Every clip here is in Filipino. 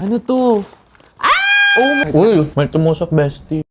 Ano to? Oh my... Uy, may tumusok, bestie.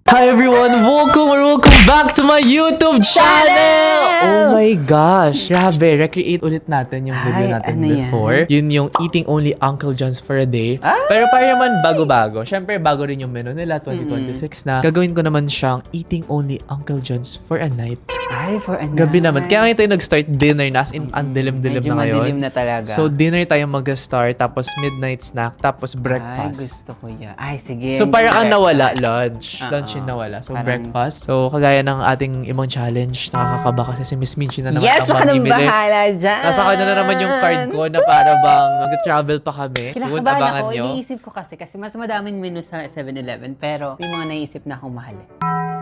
Hi everyone! Welcome back to my YouTube channel! Oh my gosh! Grabe, recreate ulit natin yung video natin before. Yun yung eating only Uncle John's for a day. Pero para naman bago-bago. Siyempre, bago rin yung menu nila, 2026 na. Gagawin ko naman siyang eating only Uncle John's for a night. Ay, for a night. Gabi naman. Kaya ngayon tayo nag-start dinner na. As in, ang dilim-dilim na ngayon. Medyo madilim na talaga. So, dinner tayo mag-start, tapos midnight snack, tapos breakfast. Ay, gusto ko yan. Ay, sige. So, parang ang nawala, lunch. Oo. Lunch yung nawala. So, Parang- breakfast. So, kagaya ng ating ibang challenge, nakakakaba kasi si Miss Minchi na naman Yes, ang ka nang mamimili. bahala dyan. Nasa kanya na naman yung card ko na para bang mag-travel pa kami. Soon, Kinakabahan abangan ako. nyo. Iniisip ko kasi mas madaming menu sa 7-Eleven. Pero may mga naisip na akong mahal.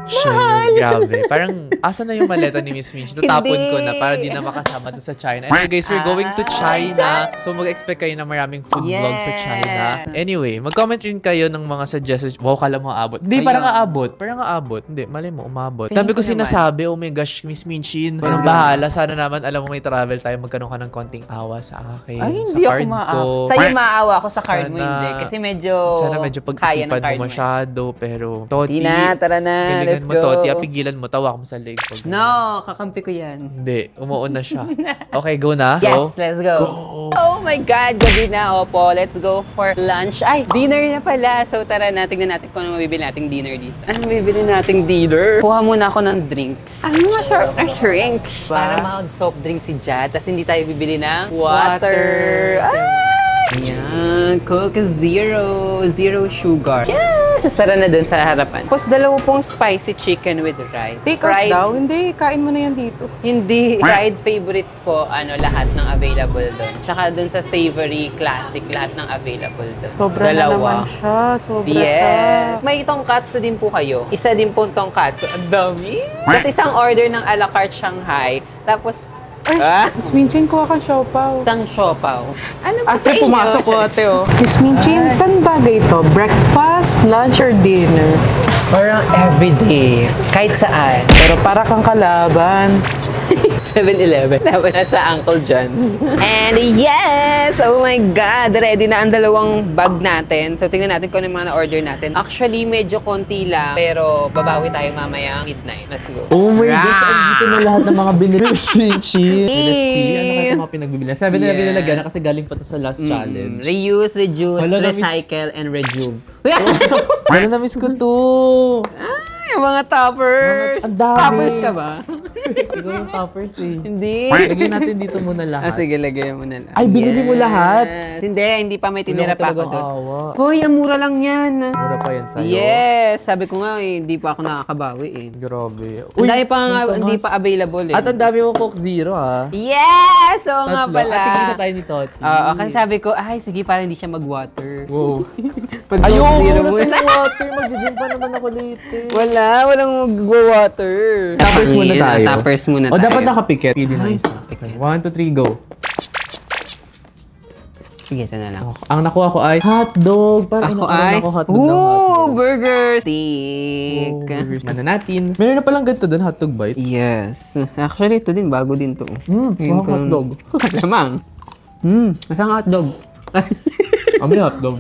Shit, grabe. Parang, asa na yung maleta ni Miss Minch? Tatapon ko na para di na makasama doon sa China. Anyway guys, we're going to China. So mag-expect kayo ng maraming food vlogs sa China. Anyway, mag-comment rin kayo ng mga suggestions. Wow, kala mo aabot. Hindi, parang aabot. Parang aabot. Hindi, mali mo, umabot. Sabi ko sinasabi, oh my gosh, Miss Minchin. Walang bahala. Sana naman, alam mo may travel tayo. Magkaroon ka ng konting awa sa akin. Ay, sa hindi ako card maawa. ko. Sa'yo maawa ako sa card mo, Sana- hindi. Kasi medyo Sana medyo kaya ng pag-isipan card mo masyado. Pero, Toti. Di na, tara na. Galingan Let's mo, go. Toti. Pigilan mo. Tawa mo sa leg. Pag No, kakampi ko yan. Hindi. Umuuna siya. Okay, go na? Yes, Go. let's go. Oh my God, gabi na. Opo, let's go for lunch. Ay, dinner na pala. So tara na, tignan natin kung ano mabibili nating dinner dito. Ano mabibili nating dinner? Kuha muna ako ng drinks. Ano nga siya? Drinks. Para mag-soft drink si Jad. Tapos hindi tayo bibili ng water. Ayan, Coke Zero. Zero sugar. Yes! Sasara na dun sa harapan. Tapos dalawa pong spicy chicken with rice. Take out daw? Hindi, kain mo na yan dito. Hindi. Fried favorites po, lahat ng available doon. Tsaka doon sa savory classic, lahat ng available doon. Sobra na naman siya. Sobra siya. Yes. May tonkatsu din po kayo. Isa din po tonkatsu. Ang dami. Tapos isang order ng a la carte Shanghai. Tapos, Ay, Miss Minchin, kuha kang siopaw. isang siopaw. Ano ba sa Ate, inyo? pumasok ko ate, oh. Miss Minchin, saan bagay ito? Breakfast, lunch, or dinner? Parang everyday. Kahit saan. Pero para kang kalaban. 7-Eleven. Laban na sa Uncle John's. And yes! Oh my God! Ready na ang dalawang bag natin. So, tingnan natin kung ano yung mga na-order natin. Actually, medyo konti lang. Pero, babawi tayo mamaya midnight. Let's go. Oh my gosh, andito na lahat ng mga binili ni Minchi. Let's see. Ano kaya itong mga pinagbibili? 7-Eleven Yes. nilagyan na kasi galing pa to sa last challenge. Reuse, reduce, Wala, na-miss- recycle, and rejuve. Wala na-miss ko to. Ay, mga toppers! Ang dami. Toppers ka ba? Ikaw yung toppers eh. Hindi. Lagyan natin dito muna lahat. Sige, lagay mo na lang. Ay, binili mo lahat? Hindi pa may tinira pa ako doon. Awa. Hoy, ang mura lang yan. Mura pa yan sa'yo. Yes! Sabi ko nga, hindi pa ako nakakabawi eh. Grabe. Ang dami pa nga, ang hindi tamas. pa available eh. At ang dami mo Coke Zero ha. Yes! Oo nga Tatlo. pala. At tigisa tayo ni Toti. Oo, kasi sabi ko, ay, sige, para hindi siya mag-water. Wow. Pag Ayoko Coke Zero na mo tayo water. Mag-gym pa naman ako later. walang mag-water. Toppers muna tayo. Toppers muna O tayo. dapat nakapikit. Pili na isa. Okay. 1, 2, 3, go. Sige, ito na lang. Ang nakuha ko ay hotdog. Parang Ako ay, ako hotdog ng hotdog. burger stick. Mana natin. Meron na palang ganito doon, hotdog bite. Yes. Actually, ito din, bago din to. Mukhang hotdog. Lamang. Masang hotdog. May hotdog.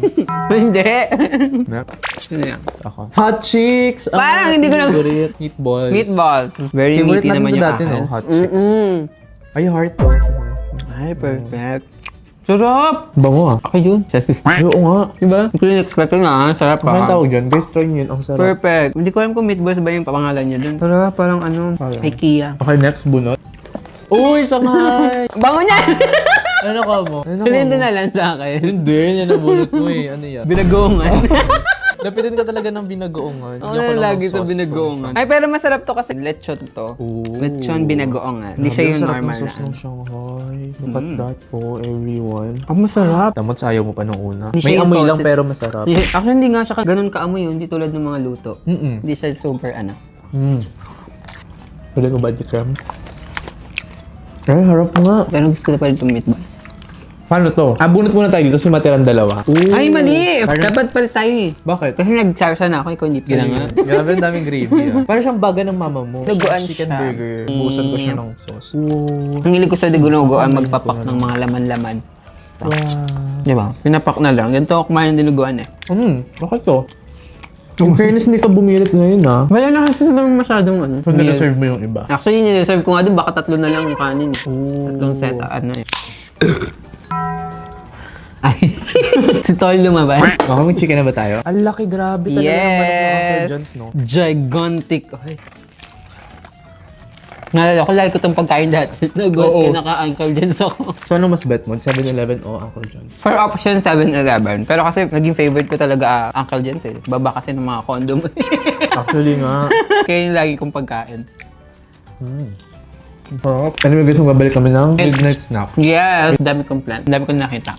Hindi. Next. Ano yan? Ako. Hot chicks. Ang Parang hindi ko na- favorite. Meatballs. Meatballs. Very Favorite meaty natin naman ito yung dati, akal. no? Hot chicks. Ay, heart to. Ay, perfect. Sarap! Bango ah. Ako yun. Oo nga. Diba? Hindi ko in-expect ko na. Sarap Ano ang pa. tawag dyan? Guys, try nyo yun. Ang sarap. Perfect. Hindi ko alam kung meatballs ba yung pangalan niya dun. Sarap, parang ano, Parang. IKEA. Okay, next, bunot. Uy, sanghay! Bango niya! Ano ka mo? Ano ka Hindi mo? na lang sa akin. Hindi, yan ang bunot mo eh. Ano yan? Binagongan. Lapitin ka talaga ng binagoongan. Ako Yan na ka ng lagi sa sauce binagoongan. to. Ay, pero masarap to kasi lechon to. Oo. Lechon binagoongan. Hindi siya Grabe, yung ang sarap normal ng sauce na. ng Shanghai. Look at that po, everyone. Ang masarap. Tamot sayaw mo pa nung una. Hindi May siya yung amoy lang sausage. pero masarap. Actually, hindi nga siya ganun kaamoy yun. Hindi tulad ng mga luto. Hindi siya super ano. Pwede ko ba di-cram? Ay, harap nga. Pero gusto ko pa rin itong meatball. Paano to? Bunot muna tayo dito kasi matirang dalawa. Ay, mali! Parang- Dapat pala tayo eh. Bakit? Kasi nag-charsa na ako, ikaw hindi pila nga. Grabe, ang daming gravy ah. Parang siyang baga ng mama mo. Duguan Chicken siya. burger. Buusan ko siya ng sauce. Ang hilig ko sa dinuguan, magpapak ng mga laman-laman. Wow. Di ba? Pinapak na lang. Ganito ako kumain ng dinuguan eh. Bakit to? In fairness, hindi ka bumilit ngayon ah. Wala na kasi naman masyadong ano. So, na-reserve mo yung iba. Actually, nireserve ko nga doon, baka 3 na lang yung kanin eh. Tatlong set, ano eh. Ay, si Tol lumabas. Baka may chicken na ba tayo? Ang laki, grabe talaga ng manok ng Uncle John's, no? Gigantic. Ay. Nalala ko, lagi ko itong pagkain dati. Nagulat Oo. ka naka-Uncle John's ako. So, ano mas bet mo? 7-Eleven o Uncle John's? For option, 7-Eleven. Pero kasi naging favorite ko talaga Uncle John's eh. Baba kasi ng mga condom. Actually nga. Kaya yung lagi kong pagkain. Anyway guys, magbabalik kami ng midnight snack. Yes! Dami kong plan. Dami kong nakita.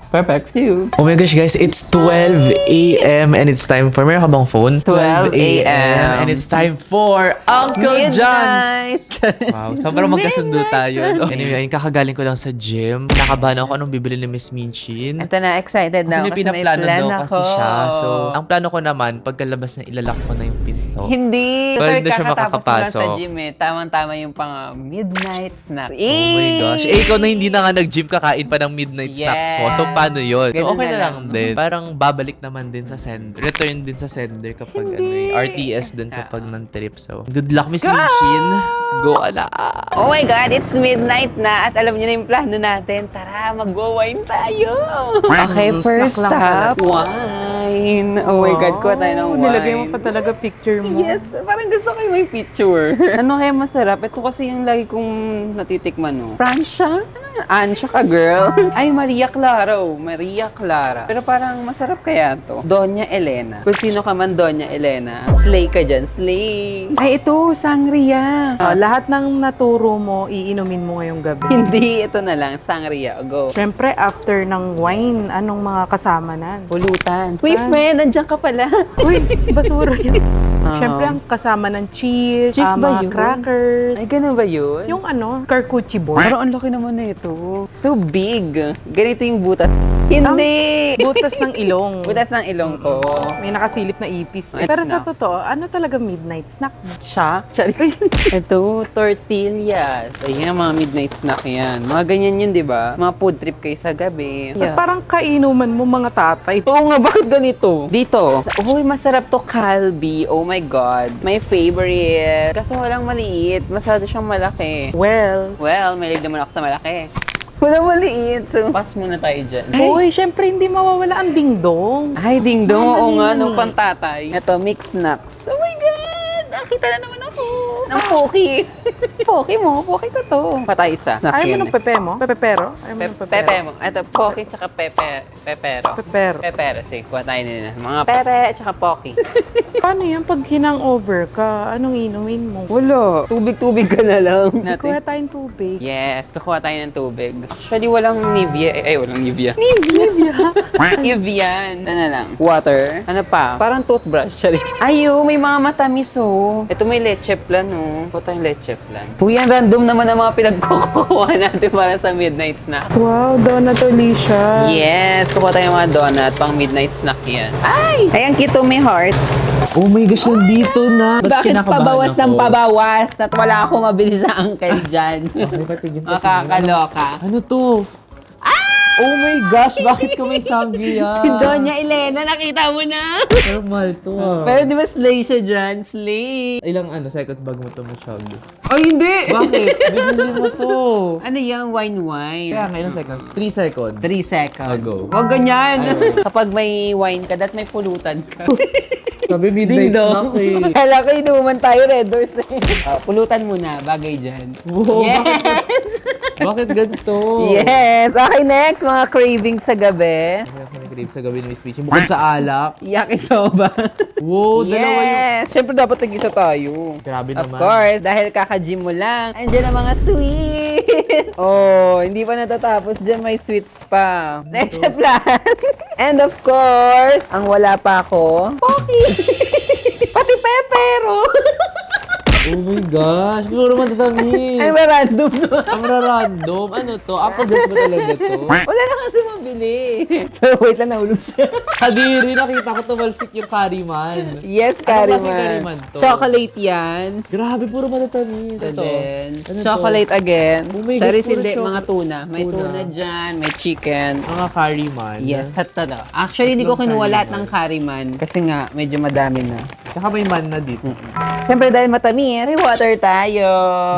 Perfect. See you. Oh my gosh guys, it's 12 a.m. and it's time for, meron ka bang phone? 12 a.m. and it's time for Uncle John's! Wow, sobrang magkasundo tayo. No? Anyway, ayun, kakagaling ko lang sa gym. Nakabahan ako anong bibili ni Miss Minchin. Ito na, excited Kasi na may ako pinaplano plan daw ako. kasi siya. So, ang plano ko naman, pagkalabas na ilalak ko na yung pinto. Hindi. Well, hindi siya Kakatapos mo lang sa makakapasok. gym eh. Tamang-tama yung pang midnight snack. Oh my gosh. Eh, ikaw na hindi na nga nag-gym, kakain pa ng midnight snacks mo. So, paano yun? So, Ganun okay na na lang lang. din. Parang babalik naman din sa sender. Return din sa sender kapag ano eh. RTS din kapag non-trip. So, good luck, Miss Minchin. Go ala. Oh my God, it's midnight na at alam niyo na yung plano natin. Tara, mag-wine tayo. Okay, first Snack lang stop, wine. Oh my God, kuha tayo ng wine. Nilagay mo pa talaga picture mo. Yes, parang gusto ko yung may picture. Ano kaya masarap? Ito kasi yung lagi kong natitikman, no? Francia? Ansya ka, girl. Ay, Maria Clara. Oh. Maria Clara. Pero parang masarap kaya to. Doña Elena. Kung sino ka man, Doña Elena. Slay ka dyan. Slay. Ay, ito, sangria. Lahat ng naturo mo, iinumin mo ngayong gabi. Hindi, ito na lang. Sangria. Go. Siyempre, after ng wine, anong mga kasama nan? Pulutan. Uy, friend, nandiyan ka pala. Uy, basura yun. Siyempre, ang kasama ng cheese, Cheese ba mga yun? crackers. Ay, ganun ba yun? Yung ano, charcuterie board. Parang ang laki naman na ito. So big. Ganito yung butas. Hindi! Butas ng ilong. Butas ng ilong ko. May nakasilip na ipis. It's Pero sa na. totoo, ano talaga midnight snack mo? Siya? Charis. Ito, tortillas. Ayan, mga midnight snack yan. Mga ganyan yun, di ba? Mga food trip kayo sa gabi. At parang kainuman mo mga tatay. Oo nga, bakit ganito? Dito. Uy, masarap to Calbee. Oh my God. My favorite. Kasi walang maliit. Masyado siyang malaki. Well, Mahilig naman ako sa malaki. Walang maliit. So, pass muna tayo dyan. uy, syempre hindi mawawala ang dingdong. Ay, ding-dong. Oo nga, Mali. nung pantatay. Ito, mixed snacks. Oh my God! Nakita na naman ako. Ng poki. Poki mo. Poki ko to. Patay isa. Snack Ayaw mo yun ng pepe mo? Pepero? Ayaw mo ng pepero? Pepe mo. Ito, poki tsaka pepero. Pepero. Pepero. Sige, kuha tayo nila. Mga pepe tsaka poki. Paano yan pag hinang-over ka? Anong inumin mo? Wala. Tubig-tubig ka na lang. Kuha tayong tubig. Yes, kukuha tayo ng tubig. Actually, walang Nivea. Walang Nivea. Nivea? Evian. Ano na lang? Water. Ano pa? Parang toothbrush. Charis. Ayo, may mga matamis oh. Ito may leche plan oh. Kuha tayong leche plan. Uy, yan random naman ang mga pinagkukuha natin para sa midnight snack. Wow, donut Alicia. Yes, kukuha tayo ng mga donut pang midnight snack yan. Ay! Ay, ang cute oh, may heart. Oh my gosh, nandito na. Ba't Bakit kinakabahan pabawas ako? ng pabawas? At wala ako mabili sa uncle dyan. Okay, patigil. Makakaloka. Ano to? Oh my gosh, bakit ka may sangria? Si Doña Elena, nakita mo na? Normal to ah. Pero di ba slay siya dyan? Slay. Ilang seconds bago mo ito masyag? Ay, hindi! Bakit? Bigyan mo to. Ano yan? Wine. Kaya nga, ilang seconds? 3 seconds. 3 seconds. Go. Huwag ganyan. Kapag may wine ka, dat may pulutan ka. Sabi midnight snack eh. Kala ko inuman tayo, Red Doors eh. Pulutan muna, bagay dyan. Wow, Yes! bakit ganito? Yes! Okay, next, mga cravings sa gabi. Kaya ako nag-crave sa gabi ni Miss Peachy. Bukod sa alak. Yakisoba. Wow, dalawa yung... Yes! Siyempre dapat nag-isa tayo. Grabe Of naman. course, dahil kaka-gym mo lang. Andiyan ang mga sweet. Oh, hindi pa natatapos dyan, may sweets pa. Leche plan. And of course, ang wala pa ako, Pocky. Pati pepero. Oh my gosh, puro matatamis. Ay, random no? Ang random. Ano to? Applejack ba talaga to? Wala na kasi mabili. So, wait lang, nahulog siya. Kadiri, nakita ko tumalsik yung Kariman. Yes, Ano Kariman. klaseng Kariman to? Chocolate yan. Grabe, puro matatamis. And Ito. then, Ano to? chocolate again. Oh my Sorry, gosh, puro hindi, chocolate. mga tuna. May Tuna. tuna dyan, may chicken. Mga Kariman. Yes, tatlo. Actually, hindi ko Tatlong kinuha lahat Kariman. ng Kariman kasi nga, medyo madami na. Tsaka may man na dito. Siyempre, dahil matamis, may water tayo.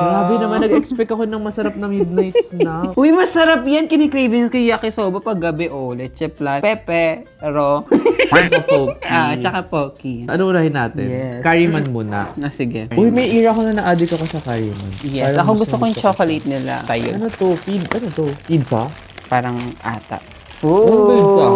Grabe naman, nag-expect ako ng masarap na midnight snack. Uy, masarap yan. Kinikravings ko yung yakisoba pag gabi. Oh, leche flan, pepe, ro. Tsaka poke. Tsaka poki. Ano unahin natin? Yes. Kariman muna. Sige. Uy, may ira ko na na-addict ako sa Kariman. Yes, Parang ako gusto ko yung chocolate nila. Tayo. Ano to? Ano to? Pizza? Parang ata. Ano ba yun pa?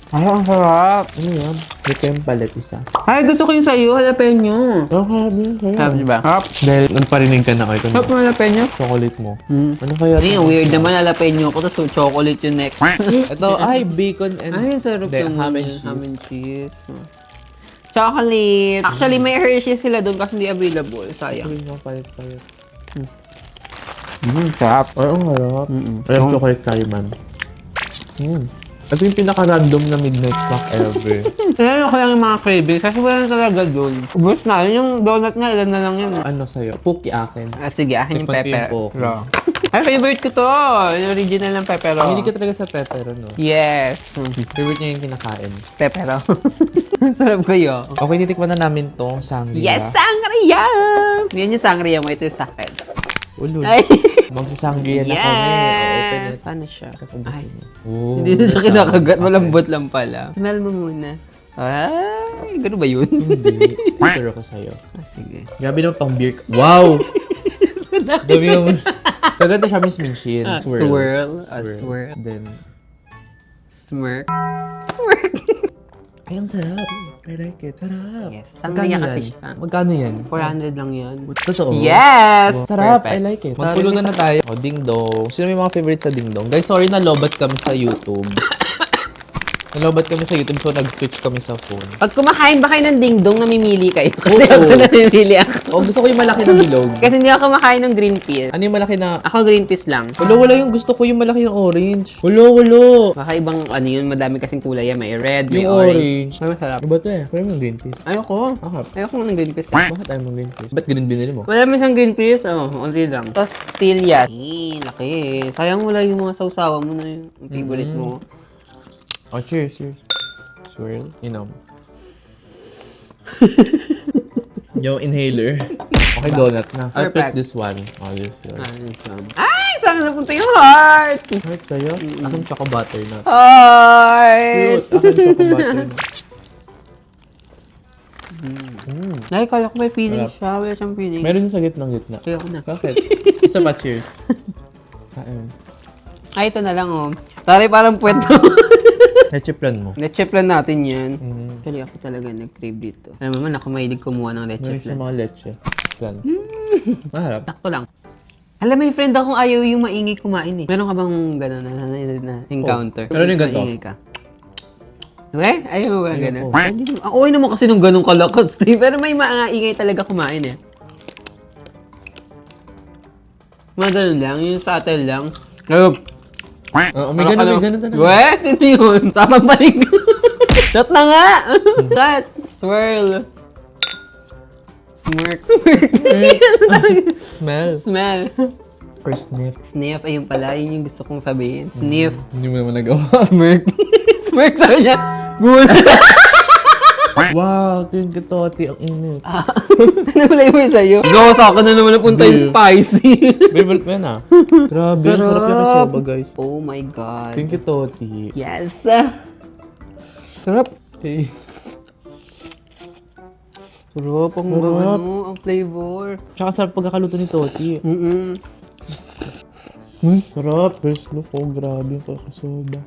Ay, ang sarap. Ano yan? May tempalet isa. Ay, gusto ko yung sa'yo. Jalapeno. Oh, harap yun sa'yo. Sarap, diba? Sarap. Dahil nagparinig ka na ito Sarap na ng jalapeno. chocolate mo. Hmm. Ano kaya Hindi, weird naman jalapeno ko. Tapos chocolate yung next. Ito, ay, bacon and... Ay, ang sarap Hindi, yung ham and cheese. ham and cheese. Chocolate. Actually, may Hershey's sila doon kasi hindi available. Sayang. Sabi mo, palit-palit. Sarap. Ay, ang harap. Mm-mm. Alam, chocolate Kariman. Ito yung pinaka-random na midnight snack ever. Ano ko lang yung mga cravings kasi wala na talaga doon. Ubus na. Yung donut na, ilan na lang yun. Ano sa'yo? Cookie akin. Sige, akin yung Tikman ko yung pepper. poke. Raw. Ay, favorite ko to. Yung original ng pepero. Hindi ka talaga sa pepper, no? Yes. Favorite niya yung kinakain. Pepero. Sarap kayo. Okay, titikman na namin tong sangria. Yes, sangria! Yan yung sangria mo. Ito yung sa akin. Ulul. Ay. Magsasangria na kami. Open Yes! it. Paano siya? Ay. Oh, Hindi na siya kinakagat. okay. Malambot lang pala. Smell mo muna. Ay, gano'n ba yun? Hindi. Sure ako sa'yo. Sige. Grabe naman pang beer. Wow! Dami naman. Maganda siya, Miss Minchin. Swirl. Swirl. Then, Smirk. Smirk. ay, ang sarap. I like it. Sarap. Yes. Sangria kasi siya. Magkano yan? 400 lang yun. Totoo? Yes! Sarap, Perfect. I like it. Magtulunan na tayo. O, Ding Dong. Sino may mga favorite sa Ding Dong? Guys, sorry na lobat kami sa YouTube. Nalobat kami sa YouTube, so nag-switch kami sa phone. Pag kumakain ba kayo ng dingdong, namimili kayo? Kasi Oo. ako namimili ako. O, gusto ko yung malaki na bilog. Kasi hindi ako kumakain ng green peas. Ano yung malaki na... Ako green peas lang. Wala yung gusto ko yung malaki ng orange. Wala. Baka ibang ano yun, madami kasing kulay yan. May red, may Yung orange. orange. Ay, masarap. Ano ba ito eh? Wala yung green peas. Ayoko. Akap. Ayoko ng green peas. Bakit ayaw mong green peas? Ba't ganun binili mo? Wala man siyang green peas. Onti lang. Tapos tilya. Laki. Sayang wala yung mga sausawa mo na yung favorite mo. Oh, cheers. Swirl. Inom. Yung inhaler. Okay, donut na. I'll Perfect. pick this one. Oh, this one. Ay, saan na punta yung heart? Heart sa'yo? Akin choco butter na. Heart! Cute. Akin choco butter na. Ay, kala ko may feeling Sarap. siya. Wala siyang feeling. Meron yung sa gitna. Kaya ko na. Bakit? Isa pa, cheers. Kain. Ay, ito na lang, oh. Tari, parang puwet mo. Nachiplan mo. Leche plan natin yan. Mm. Actually, ako talaga nag-crave dito. Alam mo naman, ako mahilig kumuha ng leche Meron siya plan. mga leche. Plan. Maharap. Sakto lang. Alam, may friend akong ayaw yung maingay kumain eh. Meron ka bang gano'n na encounter? Oh. Meron yung ganito? Maingay ka. Okay? Ayaw mo ba Ayaw gano'n? ko. Ang okay naman kasi nung gano'ng kalakas. Pero may maingay talaga kumain eh. Mga gano'n lang, yung sa atin lang. Ayun. Oo, may ganun talaga. Weh, sino yun? Sasampalin ko. Shot na nga! Shot! Swirl. Smirk. Smell. Smell. Or sniff. Sniff, ayun pala. Yun yung gusto kong sabihin. Sniff. Hindi mo naman nagawa. Smirk. Smirk sabi niya. Gul. Wow, yun ka toti. Ang init. Ano pala yung sa'yo? Ikaw sa akin na naman napunta yung spicy. Favorite mo yan ah. Grabe, ang sarap yung kisoba guys. Oh my God. Thank you, Toti. Yes. Sarap. Hey. Sarap ang Sarap. ang flavor. Tsaka sarap pagkakaluto ni Toti. Sarap. First look. Oh, grabe yung kisoba.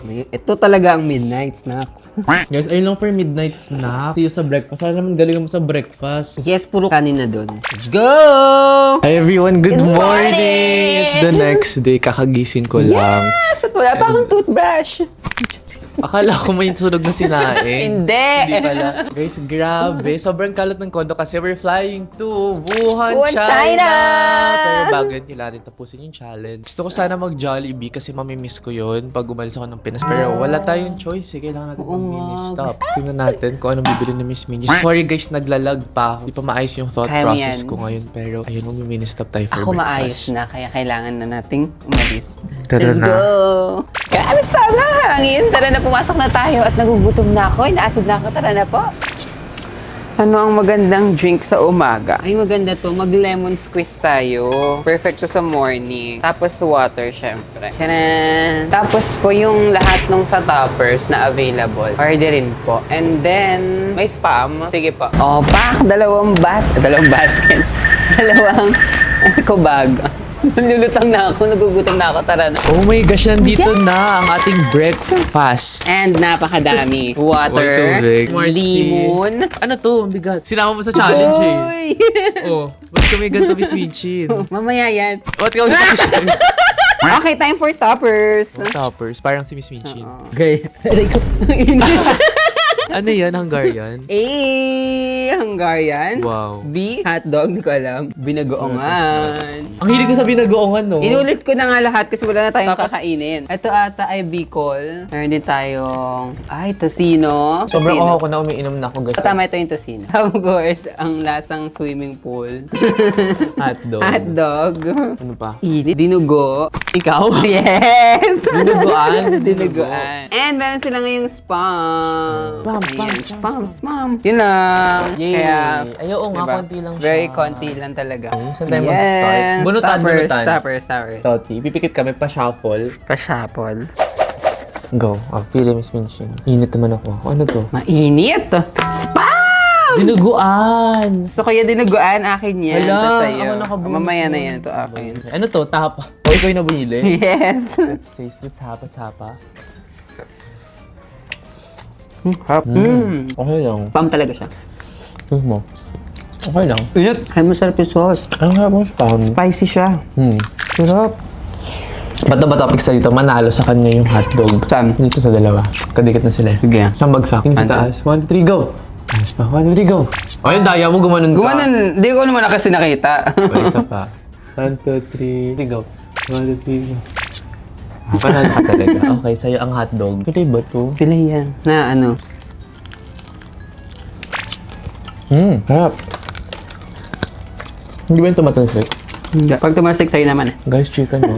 Ito talaga ang midnight snacks. Guys, ayun lang for midnight snack. See you sa breakfast. Sana naman galing mo sa breakfast. Yes, puro kanin na doon. Let's go! Hi everyone, good morning! It's the next day. Kakagising ko lang. Yes! At wala pa akong toothbrush. Akala ko may sunog na sinaing. Hindi. Hindi pala. Guys, grabe. Sobrang kalot ng kondo kasi we're flying to Wuhan, Wuhan, China! Pero bago yun, kailangan din tapusin yung challenge. Gusto ko sana mag-Jollibee kasi mamimiss ko yun pag umalis ako ng Pinas. Pero wala tayong choice eh. Kailangan natin mag-mini-stop. Tingnan natin kung anong bibili ni Miss Minji. Sorry guys, naglalag pa ako. Hindi pa maayos yung thought Kaya mo process yan. ko ngayon. Pero ayun, mag-mini-stop tayo for Ako breakfast. maayos na, kaya kailangan na nating umalis. Tara Let's na. go! Grabe sana hangin. Tara na, pumasok na tayo at nagugutom na ako. Inaasad na ako. Tara na po. Ano ang magandang drink sa umaga? Ay, maganda to. Mag-lemon squeeze tayo. Perfect to sa morning. Tapos water, syempre. Tcharan! Tapos po yung lahat ng sa toppers na available. Orderin po. And then, may spam. Sige po. Oh, pak! Dalawang basket. Dalawang eco bag. Nalulutang na ako. Nagugutom na ako. Tara na. Oh my gosh, nandito na ang ating breakfast. And napakadami. Water, Water, lemon. Ano to? Ang bigat. Sinama mo sa challenge eh. Uy! Oh, ba't kami ganito, Miss Minchin? Mamaya yan. Ba't kami ganito? Okay, time for toppers. Toppers, parang si Miss Minchin. Okay. Ano yan, Hungarian? A, Hungarian. Wow. B, hotdog. Di ko alam. Binagoongan. Ang hilig ko sa binagoongan, no? Inulit ko na nga lahat kasi wala na tayong Tapos- kakainin. Ito ata ay Bicol. Meron din tayong, tocino. Sobrang Tocino. ako na umiinom na ako, guys. Tama, ito yung tocino. Of course, ang lasang swimming pool. Hotdog. Hotdog. Ano pa? Init. Dinugo. Ikaw? Yes! Dinuguan? Dinuguan. And meron sila ngayong spam. Spam. Yun lang. Yay. Kaya, Ay, oo nga, diba? konti lang siya. Very konti lang talaga. Saan tayo mag-start? Bunutan. Stoppers. Toti, pipikit kami pa shuffle. Pa-shuffle. Go. Oh, pili, Miss Minchin. Init naman ako. Ano to? Mainit! Spam! Dinuguan! So, kaya dinuguan, akin yan. Wala, Ito sa'yo. ako nakabunot. Mamaya na yan. Ito akin. Ano to? Tapa. O, ikaw yung nabili? Yes. Let's taste. Let's hapa. Hap. Okay lang. Spam talaga siya. Tingnan mo. Okay lang. Init. Ay, masarap yung sauce. Ang harap mong spam. Spicy siya. Sarap. Ba't na ba topic sa dito? Manalo sa kanya yung hotdog. Saan? Dito sa dalawa. Kadikit na sila. Sige. Isang bagsak. Tingin sa Ano? taas. 1, 2, 3, go! Taas pa. 1, 2, 3, go! O, yung daya mo, gumanon ka. Gumanon. Di ko naman na kasi nakita. O, isa pa. 1, 2, 3, go. 1, 2, 3, go. Panalo ka talaga. Okay, sa'yo ang hotdog. Pili ba to? Pila yan. Na ano? Sarap. Hindi ba yung tumatalsik? Hindi. Pag tumasik sa'yo naman eh. Guys, chicken mo.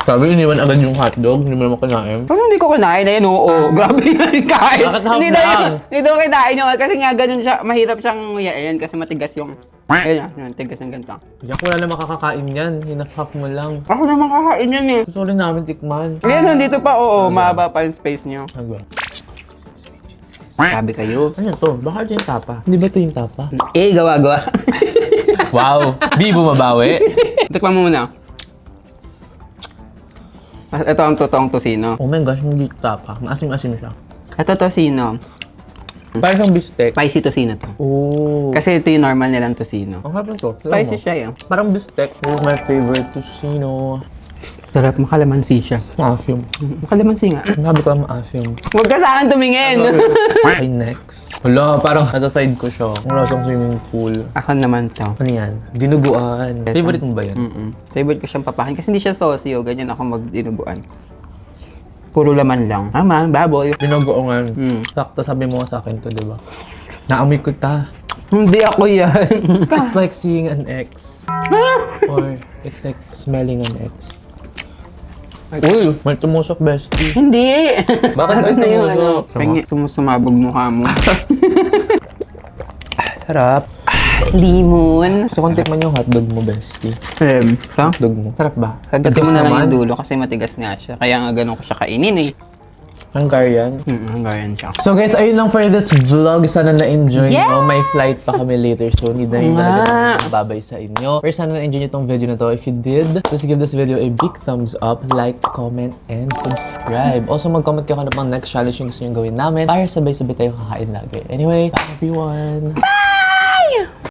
Sabi, iniwan agad yung hotdog. Hindi mo naman kinain. Parang hindi ko kinain. Ayan, oo. Grabe nga yung kain. Bakit half Hindi lang? Hindi ko kinain yung kasi nga ganun siya. Mahirap siyang ayan kasi matigas yung ayan, yung tigas ng ganito. Yak, wala na makakakain yan. Hinap-hap mo lang. Ako naman kakain yan eh. Gusto rin namin tikman. Ayan, nandito pa. Oo, mahaba pa yung space niyo. Ano ba? Sabi kayo. Ano to? Baka ito yung tapa. Hindi ba ito yung tapa? Gawa. Wow! Di bumabawi. Tikman mo muna. Ito ang totoong tosino. Oh my gosh, hindi tapa. Maasim-asim siya. Ito tosino. Parang siyang bistek. Spicy tosino to. Oh. Kasi ito yung normal nilang tosino. Ang harap to. Spicy siya yun. Parang bistek. This is my favorite tocino. Sarap, makalamansi siya. Maasim. Makalamansi nga. Sabi ko lang maasim. Huwag ka sa akin tumingin. Okay, next. Wala, parang nasa side ko siya. Ang lasang swimming pool. Ako naman to. Ano yan? Dinuguan. Favorite mo ba yan? Favorite ko siyang papakin kasi hindi siya saucy o ganyan ako magdinuguan. Puro laman lang. Tama, baboy. Dinuguan. Sakto sabi mo sa akin to, di ba? Naamoy ko ta. Hindi ako yan. It's like seeing an ex. Or it's like smelling an ex. Uy, may tumusok, bestie. Hindi. Bakit may na yung tumusok? Kanya, sumusumabog mukha mo. Sarap. Limon. Gusto kong tikman yung hotdog mo, bestie. Sa? Hotdog mo. Sarap ba? Hagatin mo Tigas na lang naman. yung dulo kasi matigas nga siya. Kaya nga ganun ko siya kainin eh. Hungarian. Hanggang siya. So guys, ayun lang for this vlog. Sana na-enjoy Yes! nyo. May flight pa kami later. So need na rin Oo talaga nga. namin babay sa inyo. Pero sana na-enjoy nyo itong video na to. If you did, please give this video a big thumbs up, like, comment, and subscribe. Also, mag-comment kayo kung ano pang next challenge yung gusto nyo gawin namin para sabay-sabay tayo kakain lagi. Anyway, bye everyone! Bye!